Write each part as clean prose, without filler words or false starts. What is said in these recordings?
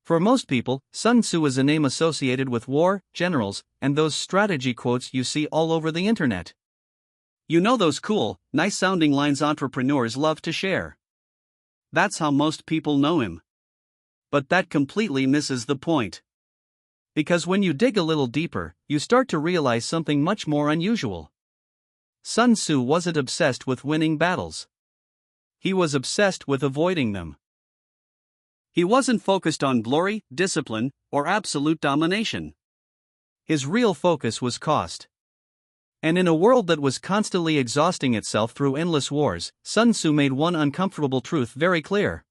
For most people, Sun Tzu is a name associated with war, generals, and those strategy quotes you see all over the internet. You know those cool, nice-sounding lines entrepreneurs love to share. That's how most people know him. But that completely misses the point. Because when you dig a little deeper, you start to realize something much more unusual. Sun Tzu wasn't obsessed with winning battles. He was obsessed with avoiding them. He wasn't focused on glory, discipline, or absolute domination. His real focus was cost. And in a world that was constantly exhausting itself through endless wars, Sun Tzu made one uncomfortable truth very clear.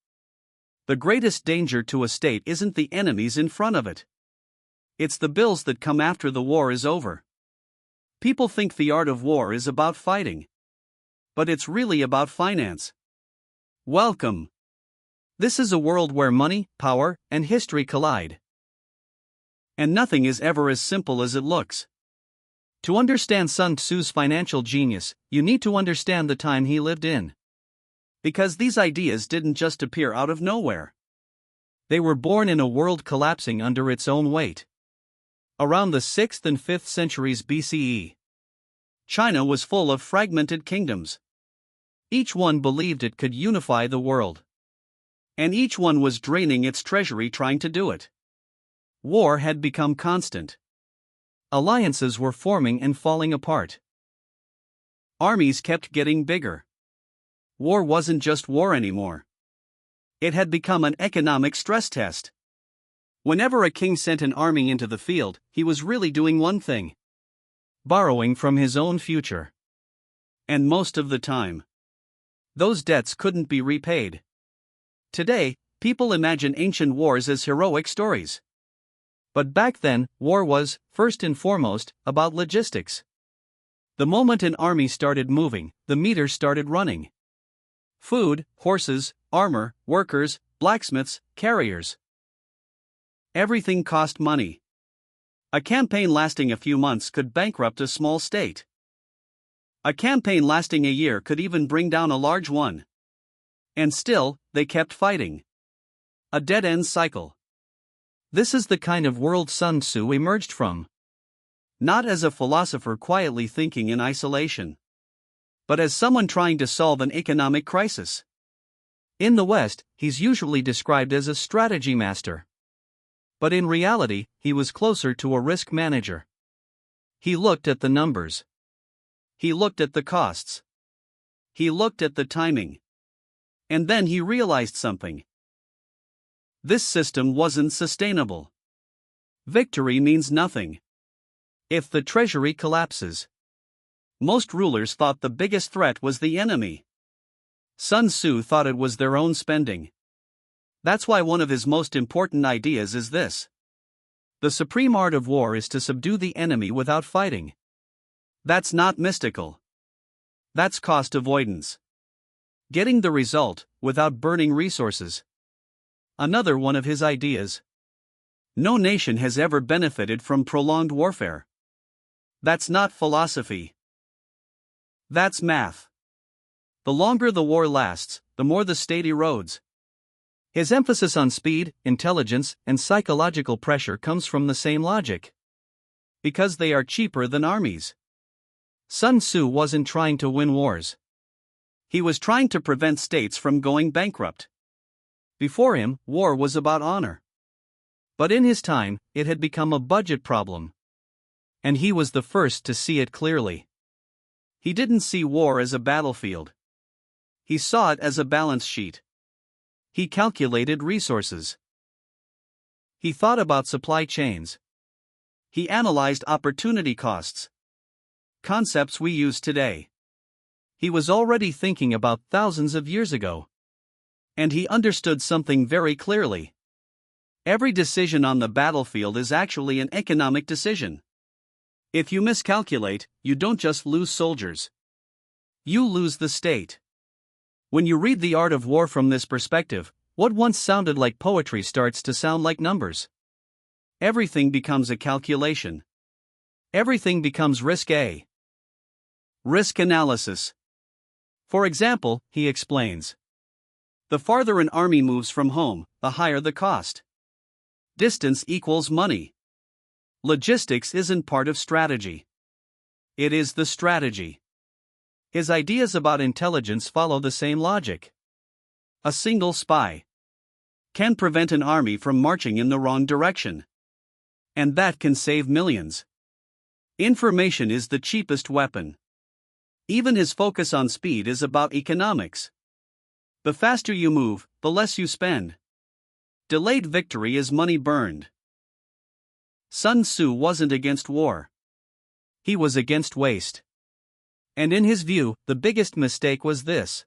The greatest danger to a state isn't the enemies in front of it. It's the bills that come after the war is over. People think the art of war is about fighting. But it's really about finance. Welcome. This is a world where money, power, and history collide. And nothing is ever as simple as it looks. To understand Sun Tzu's financial genius, you need to understand the time he lived in. Because these ideas didn't just appear out of nowhere. They were born in a world collapsing under its own weight. Around the 6th and 5th centuries BCE, China was full of fragmented kingdoms. Each one believed it could unify the world. And each one was draining its treasury trying to do it. War had become constant. Alliances were forming and falling apart. Armies kept getting bigger. War wasn't just war anymore. It had become an economic stress test. Whenever a king sent an army into the field, he was really doing one thing: borrowing from his own future. And most of the time, those debts couldn't be repaid. Today, people imagine ancient wars as heroic stories. But back then, war was, first and foremost, about logistics. The moment an army started moving, the meters started running. Food, horses, armor, workers, blacksmiths, carriers. Everything cost money. A campaign lasting a few months could bankrupt a small state. A campaign lasting a year could even bring down a large one. And still, they kept fighting. A dead-end cycle. This is the kind of world Sun Tzu emerged from. Not as a philosopher quietly thinking in isolation, but as someone trying to solve an economic crisis. In the West, he's usually described as a strategy master. But in reality, he was closer to a risk manager. He looked at the numbers. He looked at the costs. He looked at the timing. And then he realized something. This system wasn't sustainable. Victory means nothing if the treasury collapses. Most rulers thought the biggest threat was the enemy. Sun Tzu thought it was their own spending. That's why one of his most important ideas is this: the supreme art of war is to subdue the enemy without fighting. That's not mystical. That's cost avoidance. Getting the result without burning resources. Another one of his ideas: no nation has ever benefited from prolonged warfare. That's not philosophy. That's math. The longer the war lasts, the more the state erodes. His emphasis on speed, intelligence, and psychological pressure comes from the same logic. Because they are cheaper than armies. Sun Tzu wasn't trying to win wars. He was trying to prevent states from going bankrupt. Before him, war was about honor. But in his time, it had become a budget problem. And he was the first to see it clearly. He didn't see war as a battlefield. He saw it as a balance sheet. He calculated resources. He thought about supply chains. He analyzed opportunity costs. Concepts we use today. He was already thinking about thousands of years ago. And he understood something very clearly. Every decision on the battlefield is actually an economic decision. If you miscalculate, you don't just lose soldiers. You lose the state. When you read The Art of War from this perspective, what once sounded like poetry starts to sound like numbers. Everything becomes a calculation. Everything becomes risque. Risk analysis. For example, he explains, the farther an army moves from home, the higher the cost. Distance equals money. Logistics isn't part of strategy. It is the strategy. His ideas about intelligence follow the same logic. A single spy can prevent an army from marching in the wrong direction. And that can save millions. Information is the cheapest weapon. Even his focus on speed is about economics. The faster you move, the less you spend. Delayed victory is money burned. Sun Tzu wasn't against war. He was against waste. And in his view, the biggest mistake was this: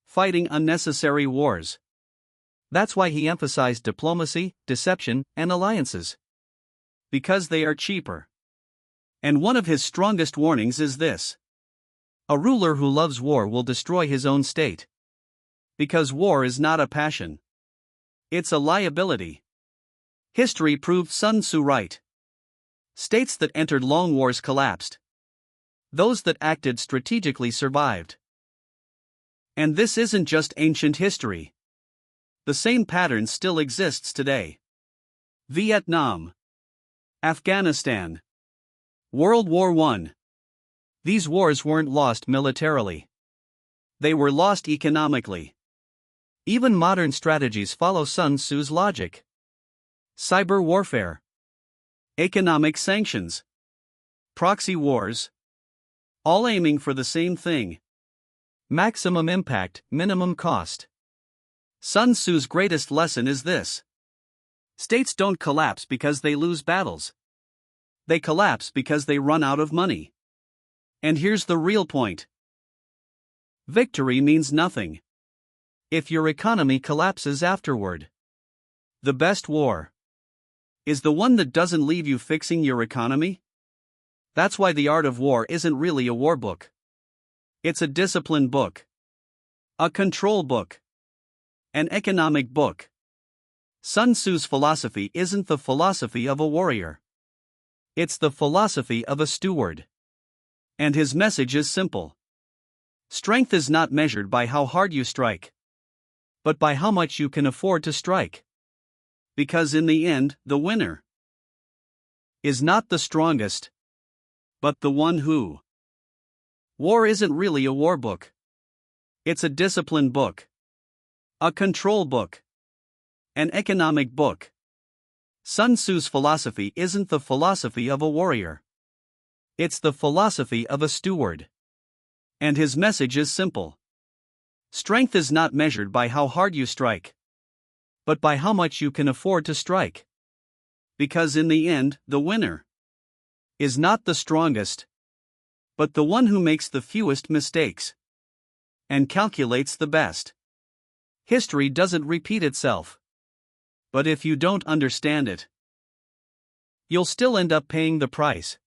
fighting unnecessary wars. That's why he emphasized diplomacy, deception, and alliances. Because they are cheaper. And one of his strongest warnings is this: a ruler who loves war will destroy his own state. Because war is not a passion. It's a liability. History proved Sun Tzu right. States that entered long wars collapsed. Those that acted strategically survived. And this isn't just ancient history. The same pattern still exists today. Vietnam, Afghanistan, World War I. These wars weren't lost militarily. They were lost economically. Even modern strategies follow Sun Tzu's logic. Cyber warfare, economic sanctions, proxy wars, all aiming for the same thing: maximum impact, minimum cost. Sun Tzu's greatest lesson is this: states don't collapse because they lose battles. They collapse because they run out of money. And here's the real point: victory means nothing if your economy collapses afterward. The best war is the one that doesn't leave you fixing your economy. That's why The Art of War isn't really a war book. It's a discipline book, a control book, an economic book. Sun Tzu's philosophy isn't the philosophy of a warrior. It's the philosophy of a steward. And his message is simple: strength is not measured by how hard you strike, but by how much you can afford to strike. Because in the end, the winner is not the strongest, but the one who. War isn't really a war book. It's a discipline book, a control book, an economic book. Sun Tzu's philosophy isn't the philosophy of a warrior. It's the philosophy of a steward. And his message is simple: strength is not measured by how hard you strike, but by how much you can afford to strike. Because in the end, the winner is not the strongest, but the one who makes the fewest mistakes and calculates the best. History doesn't repeat itself. But if you don't understand it, you'll still end up paying the price.